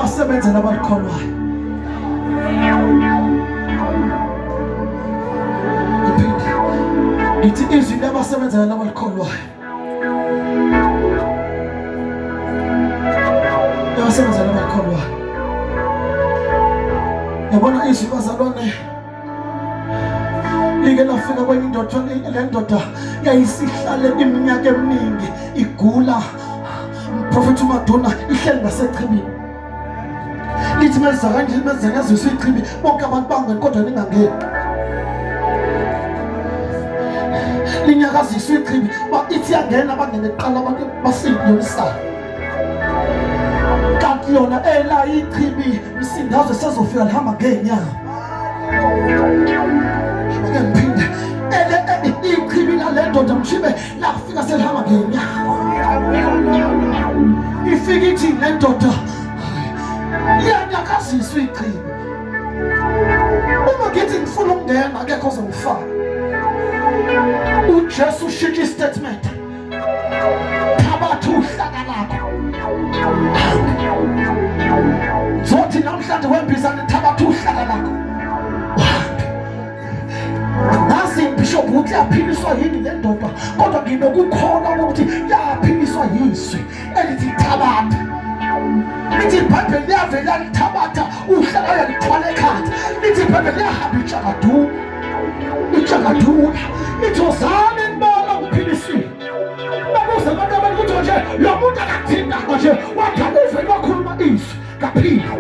labasebenza nabalikholwayo. Ngithi izwi labasebenza nabalikholwayo. Labasebenza nabalikholwayo. Yabona izwi bazalwane like lafika kwenye indoda, le ndoda yayisihlale iminyaka eminingi igula. Prophet uMaduna ihleli ngasechibini. Lithi mase kanje mase ngazisa ichibi bonke abantu bangene kodwa ningangeni. Linyakazisa ichibi ithi yangena bangene eqala abantu basindiyomsana. Kanti yona ela ichibi msindazo sezofika lihamba ngeenyawo. Ngiphinde ichibi la ndoda mshibe lafika selihamba ngeenyawo. Ifika ithi le ndoda iyanyakaziswa ichibi. Uma ngithi ngifuna ukungena akekho ozongifaka. uJesu ushintsha istatement. Thabatha uhlaka lakho. Zothi namhlanje wembizana thabatha uhlaka lakho. Nasi Bishop uthi yaphiliswa yini le ndoda kodwa nginokukholwa ukuthi yaphiliswa yizwi elithi thabatha. Lithi iBhayibheli liyavela lithabatha uhlaka yalithwala ekhanda. Lithi iBhayibheli liyahamba ijakadula. Lithi wozani nibona kuphilisile. Babuza abantu ukuthi nje lo muntu akathindanga nje wathi uvele wakhuluma izwi kaphila.